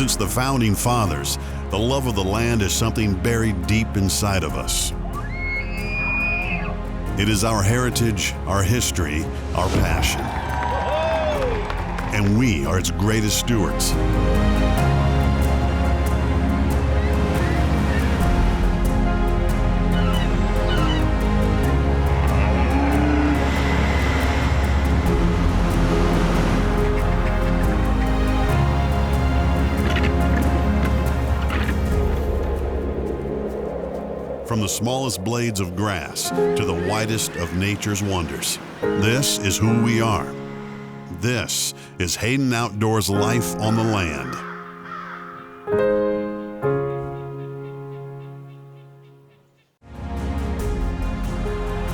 Since the founding fathers, the love of the land is something buried deep inside of us. It is our heritage, our history, our passion. And we are its greatest stewards. From the smallest blades of grass to the widest of nature's wonders, this is who we are. This is Hayden Outdoors Life on the Land.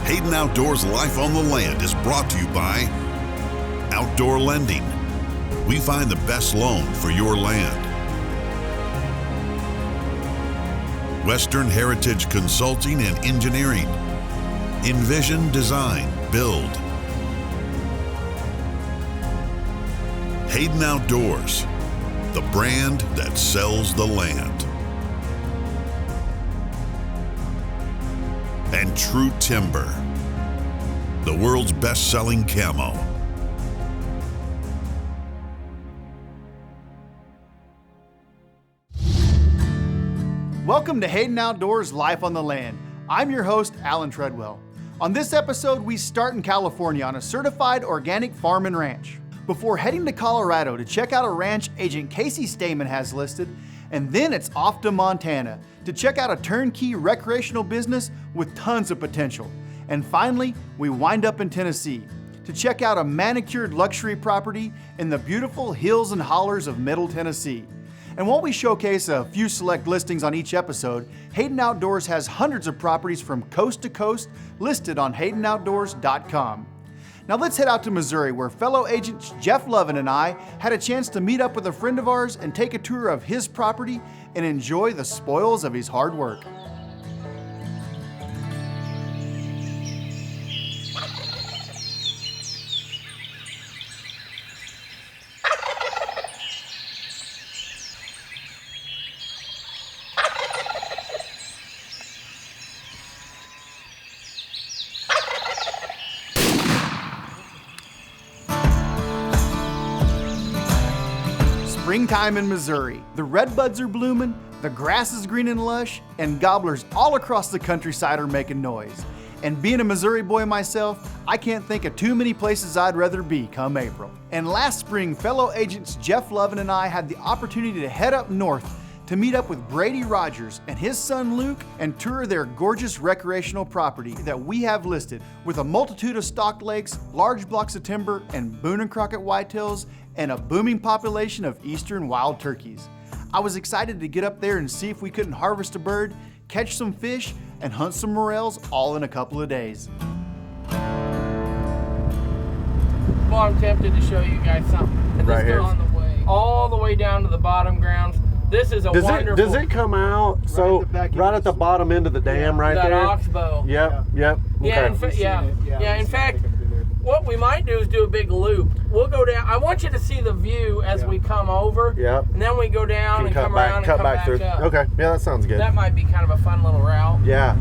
Hayden Outdoors Life on the Land is brought to you by Outdoor Lending. We find the best loan for your land. Western Heritage Consulting and Engineering. Envision, Design, Build. Hayden Outdoors, the brand that sells the land. And True Timber, the world's best-selling camo. Welcome to Hayden Outdoors Life on the Land. I'm your host, Allen Treadwell. On this episode, we start in California on a certified organic farm and ranch. Before heading to Colorado to check out a ranch agent Casey Stamen has listed, and then it's off to Montana to check out a turnkey recreational business with tons of potential. And finally, we wind up in Tennessee to check out a manicured luxury property in the beautiful hills and hollers of Middle Tennessee. And while we showcase a few select listings on each episode, Hayden Outdoors has hundreds of properties from coast to coast listed on HaydenOutdoors.com. Now let's head out to Missouri, where fellow agents Jeff Lovin and I had a chance to meet up with a friend of ours and take a tour of his property and enjoy the spoils of his hard work. Springtime in Missouri. The redbuds are blooming, the grass is green and lush, and gobblers all across the countryside are making noise. And being a Missouri boy myself, I can't think of too many places I'd rather be come April. And last spring, fellow agents Jeff Lovin and I had the opportunity to head up north to meet up with Brady Rogers and his son Luke and tour their gorgeous recreational property that we have listed with a multitude of stocked lakes, large blocks of timber, and Boone and Crockett whitetails, and a booming population of eastern wild turkeys. I was excited to get up there and see if we couldn't harvest a bird, catch some fish, and hunt some morels all in a couple of days. Well, I'm tempted to show you guys something. And right this here. goes on the way, all the way down to the bottom grounds. This is a wonderful. Does it come out right at the bottom end of the dam right that there? oxbow. Yep. Yeah, Okay. in fact, what we might do is do a big loop. We'll go down. I want you to see the view as we come over. Yep. And then we go down and come around and cut come back through. up. Okay. Yeah, that sounds good. That might be kind of a fun little route. Yeah.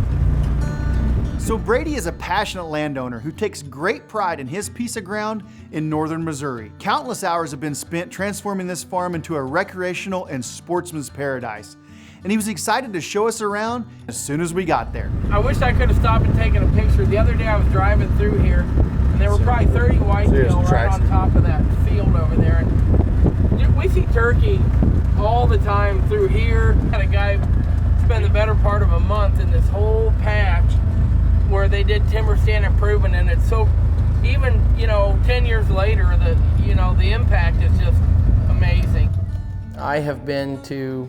So Brady is a passionate landowner who takes great pride in his piece of ground in northern Missouri. Countless hours have been spent transforming this farm into a recreational and sportsman's paradise. And he was excited to show us around as soon as we got there. I wish I could have stopped and taken a picture. The other day I was driving through here, and there were probably 30 whitetail right on top of that field over there. And we see turkey all the time through here. Had a guy spend the better part of a month in this whole patch where they did timber stand improvement, and it's so, even 10 years later, the impact is just amazing. I have been to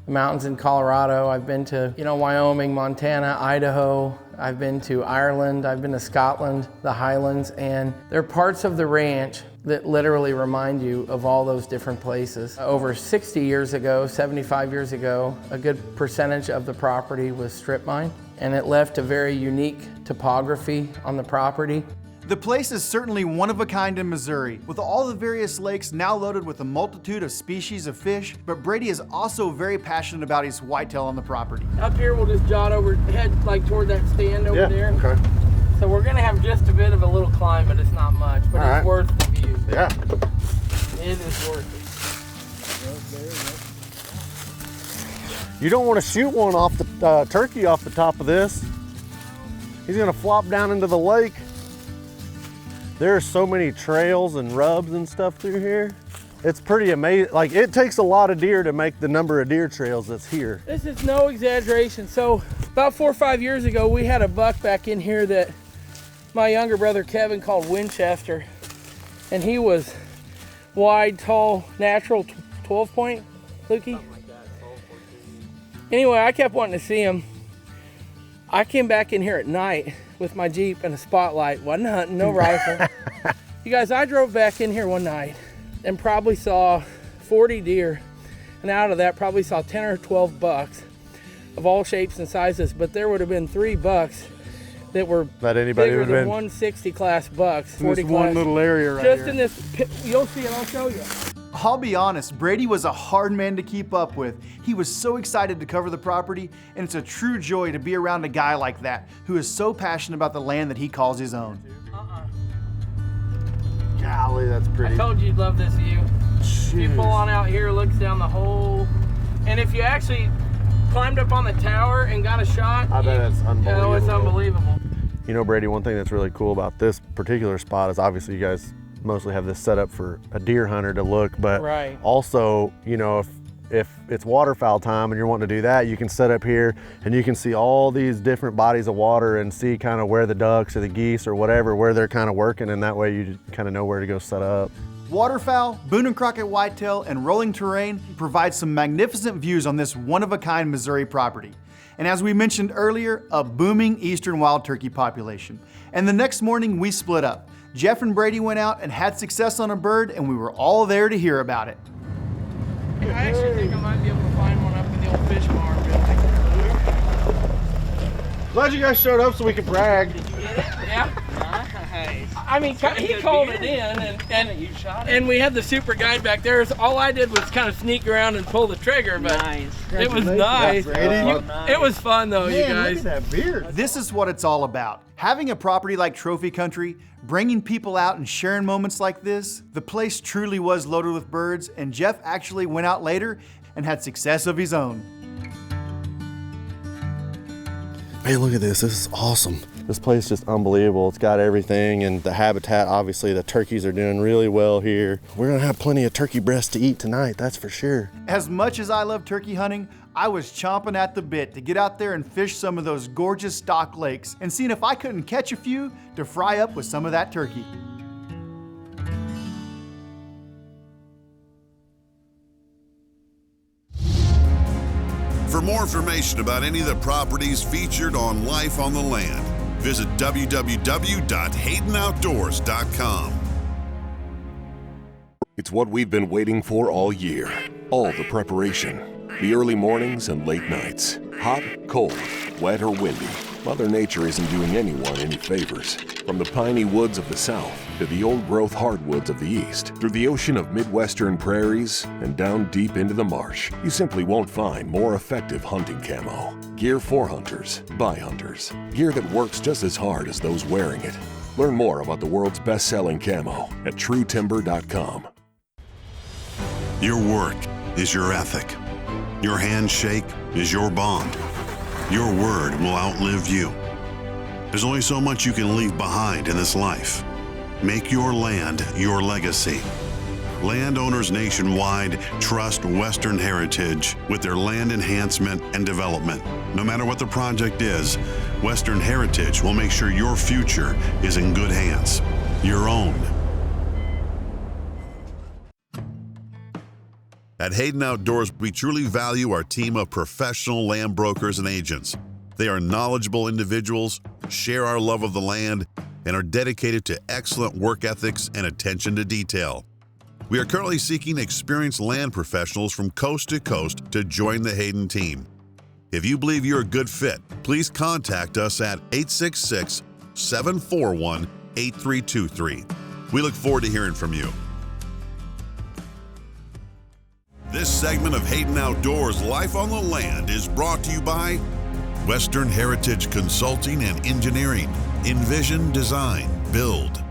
the mountains in Colorado. I've been to Wyoming, Montana, Idaho. I've been to Ireland. I've been to Scotland, the Highlands, and there are parts of the ranch that literally remind you of all those different places. Over 60 years ago, 75 years ago, a good percentage of the property was strip mine, and it left a very unique topography on the property. The place is certainly one of a kind in Missouri, with all the various lakes now loaded with a multitude of species of fish, but Brady is also very passionate about his whitetail on the property. Up here, we'll just jot over, head like toward that stand over there. Okay. So we're gonna have just a bit of a little climb, but it's not much, but it's worth the view. Yeah. It is worth it. You don't want to shoot one off the turkey off the top of this. He's gonna flop down into the lake. There are so many trails and rubs and stuff through here. It's pretty amazing. Like, it takes a lot of deer to make the number of deer trails that's here. This is no exaggeration. So about 4 or 5 years ago, we had a buck back in here that my younger brother Kevin called Winchester, and he was wide, tall, natural 12 point, Lukey? Anyway, I kept wanting to see him. I came back in here at night with my Jeep and a spotlight, wasn't hunting, no rifle. You guys, I drove back in here one night and probably saw 40 deer, and out of that probably saw 10 or 12 bucks of all shapes and sizes, but there would have been 3 bucks that were bigger than 160 class bucks, 40 class. One little area right just here. In this, you'll see it, I'll show you. I'll be honest, Brady was a hard man to keep up with. He was so excited to cover the property, and it's a true joy to be around a guy like that who is so passionate about the land that he calls his own. Golly, that's pretty. I told you you'd love this view. If you pull on out here, looks down the whole, and if you actually climbed up on the tower and got a shot, I bet it's unbelievable. Oh, it's unbelievable. You know, Brady, one thing that's really cool about this particular spot is obviously you guys mostly have this set up for a deer hunter to look, but also, you know, if it's waterfowl time and you're wanting to do that, you can set up here and you can see all these different bodies of water and see kind of where the ducks or the geese or whatever, where they're kind of working, and that way you kind of know where to go set up. Waterfowl, Boone and Crockett whitetail, and rolling terrain provide some magnificent views on this one-of-a-kind Missouri property. And as we mentioned earlier, a booming eastern wild turkey population. And the next morning we split up. Jeff and Brady went out and had success on a bird, and we were all there to hear about it. I actually think I might be able to find one up in the old fish barn building. Glad you guys showed up so we could brag. Did you get it? Yeah. Nice. I mean, he called it in, and we had the super guide back there. So all I did was kind of sneak around and pull the trigger, but it was nice. It was fun though, you guys. Look at that beard. This is what it's all about. Having a property like Trophy Country, bringing people out and sharing moments like this. The place truly was loaded with birds, and Jeff actually went out later and had success of his own. Man, look at this. This is awesome. This place is just unbelievable. It's got everything, and the habitat, obviously the turkeys are doing really well here. We're gonna have plenty of turkey breast to eat tonight, that's for sure. As much as I love turkey hunting, I was chomping at the bit to get out there and fish some of those gorgeous stock lakes and seeing if I couldn't catch a few to fry up with some of that turkey. For more information about any of the properties featured on Life on the Land, visit www.haydenoutdoors.com. It's what we've been waiting for all year. All the preparation, the early mornings and late nights. Hot, cold, wet or windy, Mother Nature isn't doing anyone any favors. From the piney woods of the south to the old-growth hardwoods of the east, through the ocean of Midwestern prairies and down deep into the marsh, you simply won't find more effective hunting camo. Gear for hunters, by hunters. Gear that works just as hard as those wearing it. Learn more about the world's best-selling camo at truetimber.com. Your work is your ethic. Your handshake is your bond. Your word will outlive you. There's only so much you can leave behind in this life. Make your land your legacy. Landowners nationwide trust Western Heritage with their land enhancement and development. No matter what the project is, Western Heritage will make sure your future is in good hands. Your own. At Hayden Outdoors, we truly value our team of professional land brokers and agents. They are knowledgeable individuals, share our love of the land, and are dedicated to excellent work ethics and attention to detail. We are currently seeking experienced land professionals from coast to coast to join the Hayden team. If you believe you're a good fit, please contact us at 866-741-8255 8323. We look forward to hearing from you. This segment of Hayden Outdoors Life on the Land is brought to you by Western Heritage Consulting and Engineering. Envision, design, build.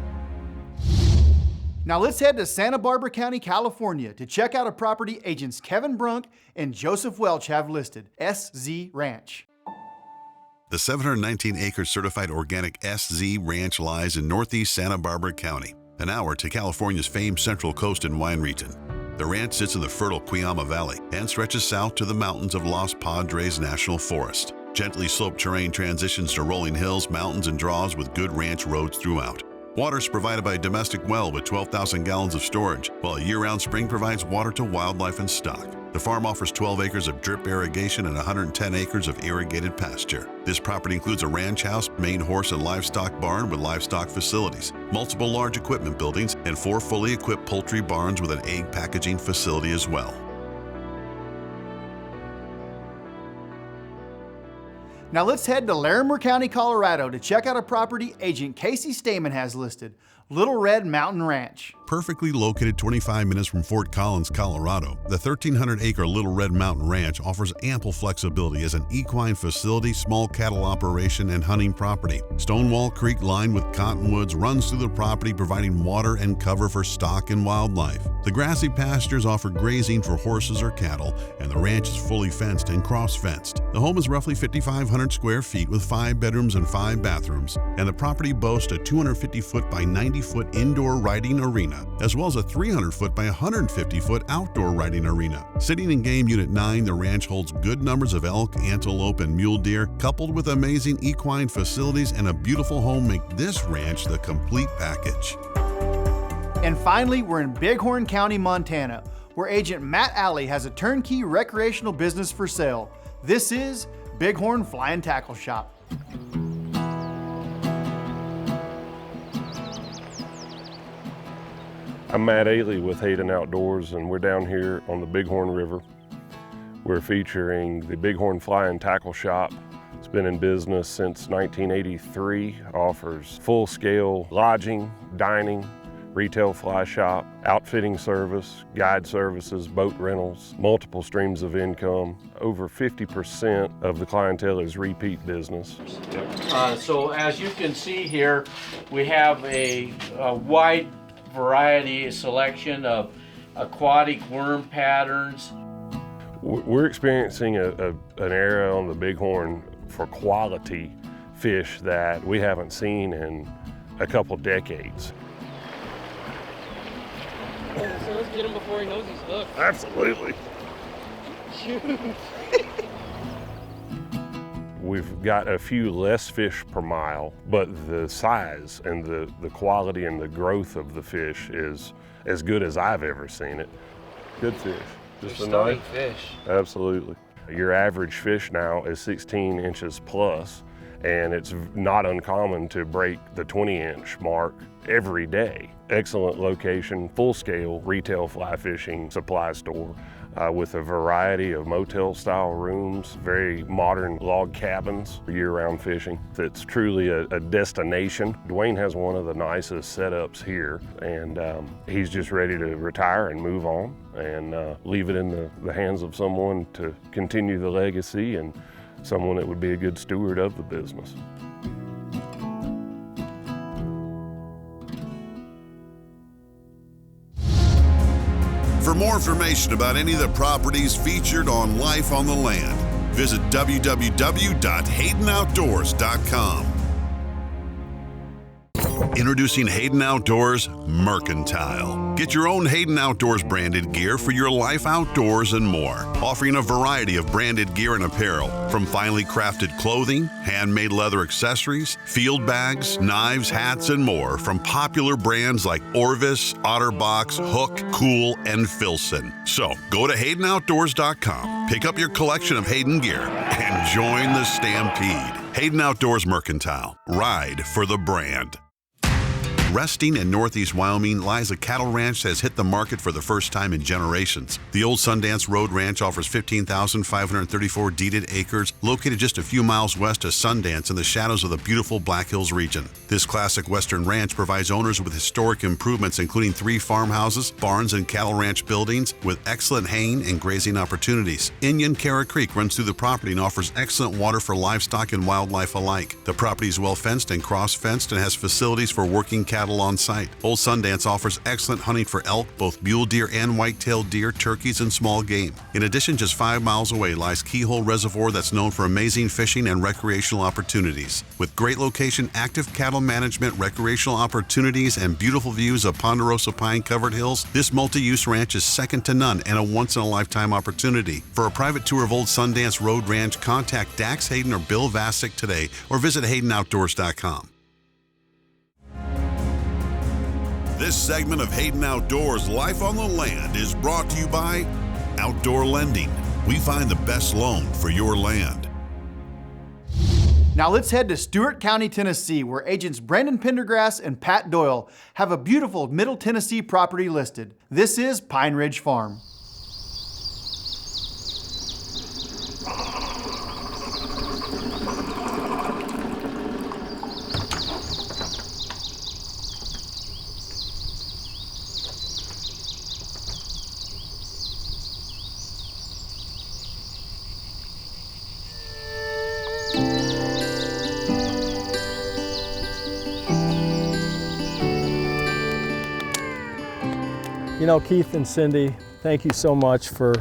Now let's head to Santa Barbara County, California to check out a property agents Kevin Brunk and Joseph Welch have listed, SZ Ranch. The 719-acre certified organic SZ Ranch lies in northeast Santa Barbara County, an hour to California's famed Central Coast and wine region. The ranch sits in the fertile Cuyama Valley and stretches south to the mountains of Los Padres National Forest. Gently sloped terrain transitions to rolling hills, mountains, and draws with good ranch roads throughout. Water is provided by a domestic well with 12,000 gallons of storage, while a year-round spring provides water to wildlife and stock. The farm offers 12 acres of drip irrigation and 110 acres of irrigated pasture. This property includes a ranch house, main horse and livestock barn with livestock facilities, multiple large equipment buildings, and 4 fully equipped poultry barns with an egg packaging facility as well. Now let's head to Larimer County, Colorado to check out a property agent Casey Stamen has listed, Little Red Mountain Ranch. Perfectly located 25 minutes from Fort Collins, Colorado, the 1,300-acre Little Red Mountain Ranch offers ample flexibility as an equine facility, small cattle operation, and hunting property. Stonewall Creek, lined with cottonwoods, runs through the property, providing water and cover for stock and wildlife. The grassy pastures offer grazing for horses or cattle, and the ranch is fully fenced and cross-fenced. The home is roughly 5,500 square feet with 5 bedrooms and 5 bathrooms, and the property boasts a 250-foot by 90-foot indoor riding arena, as well as a 300-foot by 150-foot outdoor riding arena. Sitting in Game Unit 9, the ranch holds good numbers of elk, antelope, and mule deer, coupled with amazing equine facilities and a beautiful home make this ranch the complete package. And finally, we're in Bighorn County, Montana, where agent Matt Alley has a turnkey recreational business for sale. This is Bighorn Fly and Tackle Shop. I'm Matt Alley with Hayden Outdoors, and we're down here on the Bighorn River. We're featuring the Bighorn Fly and Tackle Shop. It's been in business since 1983, offers full-scale lodging, dining, retail fly shop, outfitting service, guide services, boat rentals, multiple streams of income. Over 50% of the clientele is repeat business. So as you can see here, we have a wide variety, a selection of aquatic worm patterns. We're experiencing an era on the Bighorn for quality fish that we haven't seen in a couple decades. So let's get him before he knows he's hooked. Absolutely. Shoot. We've got a few less fish per mile, but the size and the quality and the growth of the fish is as good as I've ever seen it. Good fish. Just a nice fish. Absolutely. Your average fish now is 16 inches plus, and it's not uncommon to break the 20-inch mark every day. Excellent location, full-scale retail fly fishing supply store with a variety of motel-style rooms, very modern log cabins, year-round fishing. It's truly a destination. Dwayne has one of the nicest setups here, and he's just ready to retire and move on and leave it in the hands of someone to continue the legacy and someone that would be a good steward of the business. For more information about any of the properties featured on Life on the Land, visit www.haydenoutdoors.com. Introducing Hayden Outdoors Mercantile. Get your own Hayden Outdoors branded gear for your life outdoors and more. Offering a variety of branded gear and apparel, from finely crafted clothing, handmade leather accessories, field bags, knives, hats, and more from popular brands like Orvis, Otterbox, Hook, Cool, and Filson. So go to HaydenOutdoors.com, pick up your collection of Hayden gear, and join the stampede. Hayden Outdoors Mercantile. Ride for the brand. Resting in northeast Wyoming lies a cattle ranch that has hit the market for the first time in generations. The Old Sundance Road Ranch offers 15,534 deeded acres located just a few miles west of Sundance in the shadows of the beautiful Black Hills region. This classic western ranch provides owners with historic improvements including 3 farmhouses, barns, and cattle ranch buildings with excellent haying and grazing opportunities. Indian Cara Creek runs through the property and offers excellent water for livestock and wildlife alike. The property is well fenced and cross-fenced and has facilities for working cattle on site. Old Sundance offers excellent hunting for elk, both mule deer and white-tailed deer, turkeys, and small game. In addition, just 5 miles away lies Keyhole Reservoir that's known for amazing fishing and recreational opportunities. With great location, active cattle management, recreational opportunities, and beautiful views of ponderosa pine-covered hills, this multi-use ranch is second to none and a once-in-a-lifetime opportunity. For a private tour of Old Sundance Road Ranch, contact Dax Hayden or Bill Vasick today or visit HaydenOutdoors.com. This segment of Hayden Outdoors Life on the Land is brought to you by Outdoor Lending. We find the best loan for your land. Now let's head to Stewart County, Tennessee, where agents Brandon Pendergrass and Pat Doyle have a beautiful Middle Tennessee property listed. This is Pine Ridge Farm. You know, Keith and Cindy, thank you so much for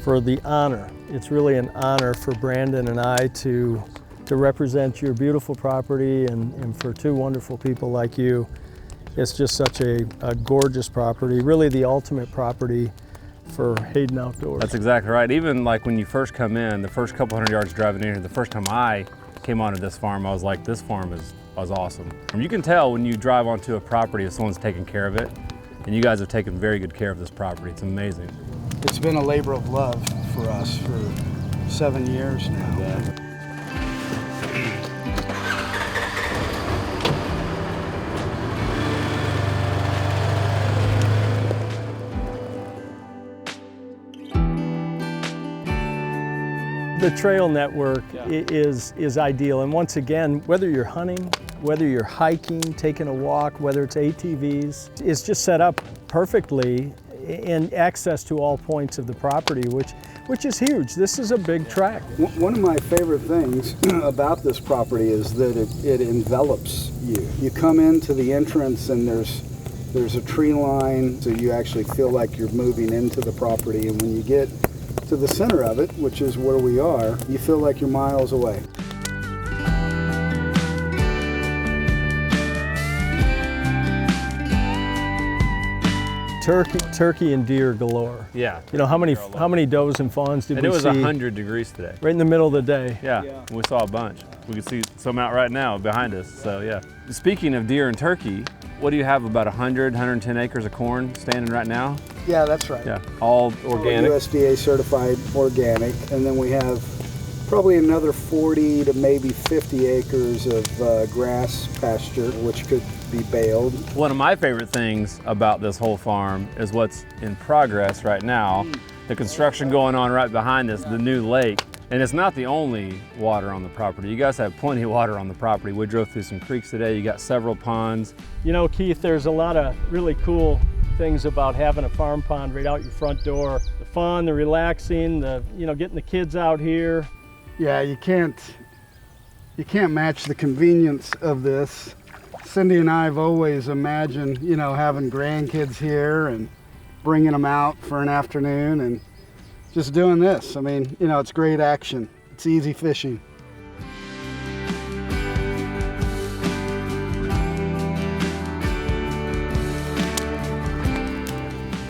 the honor. It's really an honor for Brandon and I to represent your beautiful property and for 2 wonderful people like you. It's just such a gorgeous property, really the ultimate property for Hayden Outdoors. That's exactly right. Even like when you first come in, the first couple hundred yards driving in here, the first time I came onto this farm, I was like, this farm was awesome. And you can tell when you drive onto a property if someone's taking care of it. And you guys have taken very good care of this property. It's amazing. It's been a labor of love for us for 7 years now. Yeah. The trail network is ideal. And once again, whether you're hunting, whether you're hiking, taking a walk, whether it's ATVs, it's just set up perfectly and access to all points of the property, which is huge. This is a big track. One of my favorite things about this property is that it envelops you. You come into the entrance and there's a tree line, so you actually feel like you're moving into the property. And when you get to the center of it, which is where we are, you feel like you're miles away. Turkey and deer galore. Yeah. You know, how many does and fawns did we see? And it was 100 degrees today. Right in the middle of the day. Yeah, we saw a bunch. We can see some out right now behind us, so yeah. Speaking of deer and turkey, what do you have, about 100, 110 acres of corn standing right now? Yeah, that's right. Yeah, all organic? USDA certified organic, and then we have probably another 40 to maybe 50 acres of grass pasture, which could be baled. One of my favorite things about this whole farm is what's in progress right now. The construction going on right behind us, the new lake. And it's not the only water on the property. You guys have plenty of water on the property. We drove through some creeks today. You got several ponds. You know, Keith, there's a lot of really cool things about having a farm pond right out your front door. The fun, the relaxing, getting the kids out here. Yeah, you can't match the convenience of this. Cindy and I have always imagined, having grandkids here and bringing them out for an afternoon and just doing this. I mean, it's great action. It's easy fishing.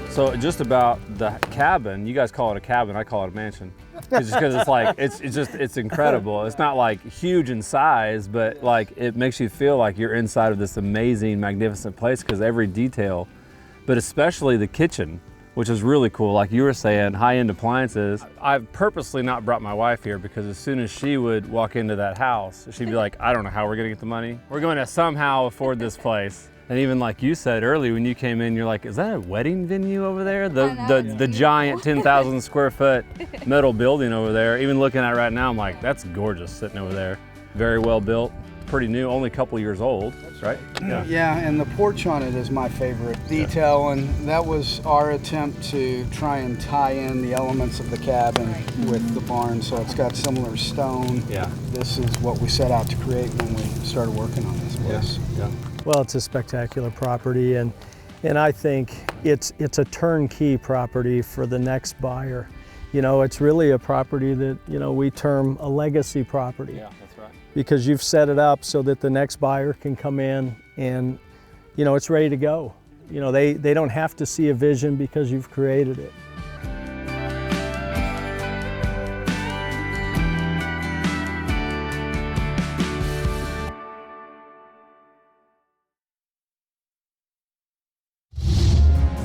So just about the cabin, you guys call it a cabin, I call it a mansion. Just because it's like, it's incredible. It's not like huge in size, but like it makes you feel like you're inside of this amazing, magnificent place because every detail, but especially the kitchen, which is really cool. Like you were saying, high-end appliances. I've purposely not brought my wife here because as soon as she would walk into that house, she'd be like, I don't know how we're gonna get the money. We're going to somehow afford this place. And even like you said earlier when you came in, you're like, is that a wedding venue over there? The giant 10,000 square foot metal building over there. Even looking at it right now, I'm like, that's gorgeous sitting over there. Very well built, pretty new, only a couple years old, right? Yeah, and the porch on it is my favorite detail, and that was our attempt to try and tie in the elements of the cabin with the barn, so it's got similar stone. Yeah. This is what we set out to create when we started working on this place. Yeah. Well, it's a spectacular property, and I think it's a turnkey property for the next buyer. You know, it's really a property that, you know, we term a legacy property. Yeah, that's right. Because you've set it up so that the next buyer can come in and, you know, it's ready to go. You know, they don't have to see a vision because you've created it.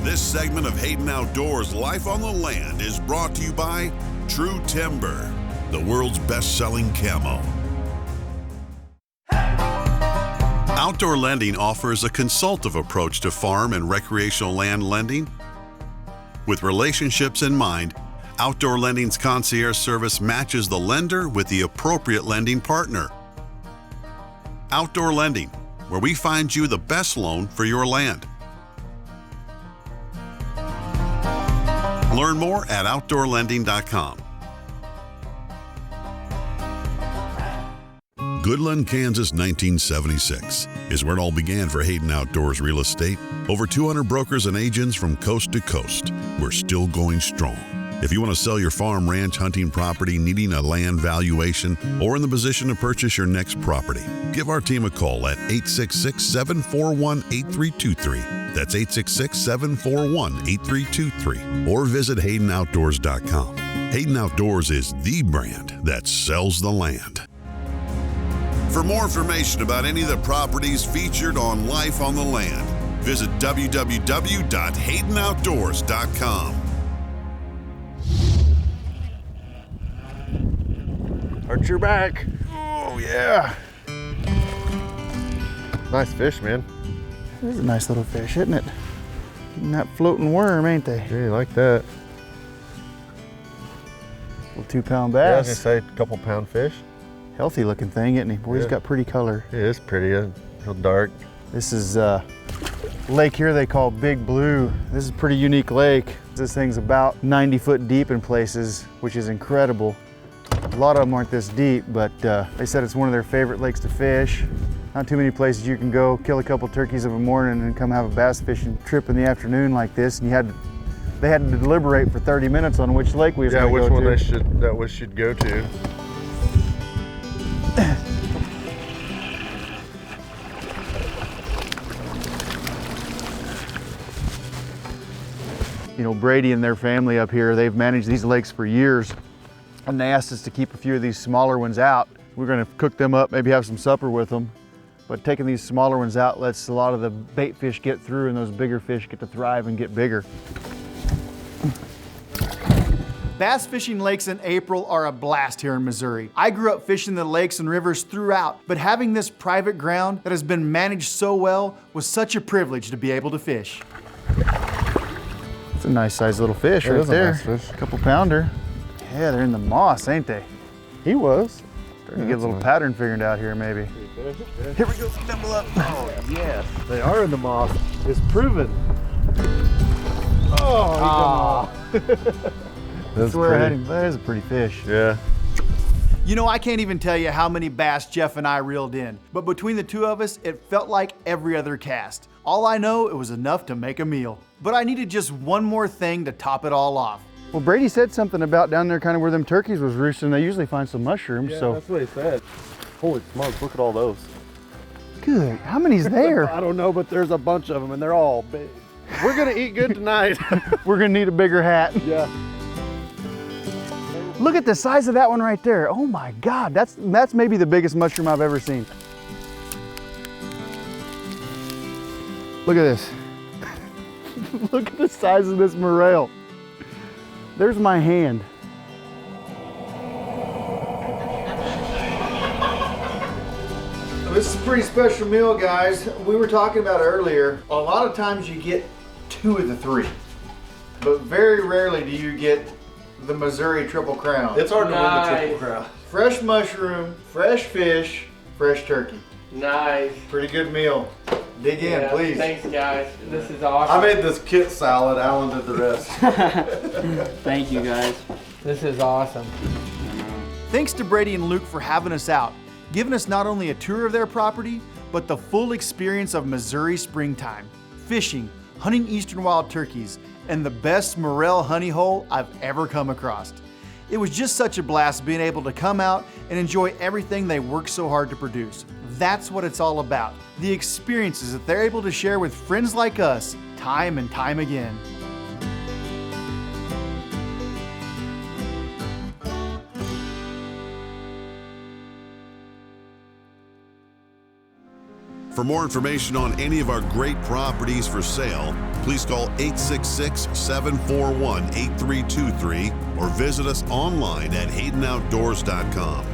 This segment of Hayden Outdoors Life on the Land is brought to you by True Timber, the world's best-selling camo. Outdoor Lending offers a consultative approach to farm and recreational land lending. With relationships in mind, Outdoor Lending's concierge service matches the lender with the appropriate lending partner. Outdoor Lending, where we find you the best loan for your land. Learn more at outdoorlending.com. Goodland, Kansas, 1976 is where it all began for Hayden Outdoors Real Estate. Over 200 brokers and agents from coast to coast. We're still going strong. If you want to sell your farm, ranch, hunting property, needing a land valuation, or in the position to purchase your next property, give our team a call at 866-741-8323. That's 866-741-8323. Or visit HaydenOutdoors.com. Hayden Outdoors is the brand that sells the land. For more information about any of the properties featured on Life on the Land, visit www.haydenoutdoors.com. Archer back. Oh yeah. Nice fish, man. This is a nice little fish, isn't it? Getting that floating worm, ain't they? Yeah, you like that. Little 2-pound Yeah, I was bass. gonna say a couple pound fish. Healthy looking thing, isn't he? Boy, he's got pretty color. It is pretty, real dark. This is a lake here they call Big Blue. This is a pretty unique lake. This thing's about 90 foot deep in places, which is incredible. A lot of them aren't this deep, but they said it's one of their favorite lakes to fish. Not too many places you can go, kill a couple turkeys of a morning and come have a bass fishing trip in the afternoon like this. And they had to deliberate for 30 minutes on which lake we was going to go to. Yeah, which one we should go to. You know, Brady and their family up here, they've managed these lakes for years, and they asked us to keep a few of these smaller ones out. We're gonna cook them up, maybe have some supper with them, but taking these smaller ones out lets a lot of the bait fish get through and those bigger fish get to thrive and get bigger. Bass fishing lakes in April are a blast here in Missouri. I grew up fishing the lakes and rivers throughout, but having this private ground that has been managed so well was such a privilege to be able to fish. It's a nice sized little fish right there. Nice fish. Couple pounder. Yeah, they're in the moss, ain't they? He was. You get a little pattern figured out here, maybe. Here we go, stumble up. Oh, yes. They are in the moss. It's proven. Oh, That's where I had him. That is a pretty fish. Yeah. You know, I can't even tell you how many bass Jeff and I reeled in, but between the two of us, it felt like every other cast. All I know, it was enough to make a meal. But I needed just one more thing to top it all off. Well, Brady said something about down there kind of where them turkeys was roosting. They usually find some mushrooms, Yeah, so. that's what he said. Holy smokes, look at all those. Good, how many's there? I don't know, but there's a bunch of them and they're all big. We're gonna eat good tonight. We're gonna need a bigger hat. Yeah. Look at the size of that one right there. Oh my God, that's maybe the biggest mushroom I've ever seen. Look at this. Look at the size of this morel. There's my hand. This is a pretty special meal, guys. We were talking about earlier, a lot of times you get 2 of the 3, but very rarely do you get the Missouri Triple Crown. It's hard to win the Triple Crown. Fresh mushroom, fresh fish, fresh turkey. Nice. Pretty good meal. Dig in, please. Thanks, guys. This is awesome. I made this kit salad. Alan did the rest. Thank you, guys. This is awesome. Thanks to Brady and Luke for having us out, giving us not only a tour of their property, but the full experience of Missouri springtime, fishing, hunting eastern wild turkeys, and the best morel honey hole I've ever come across. It was just such a blast being able to come out and enjoy everything they work so hard to produce. That's what it's all about, the experiences that they're able to share with friends like us time and time again. For more information on any of our great properties for sale, please call 866-741-8323 or visit us online at HaydenOutdoors.com.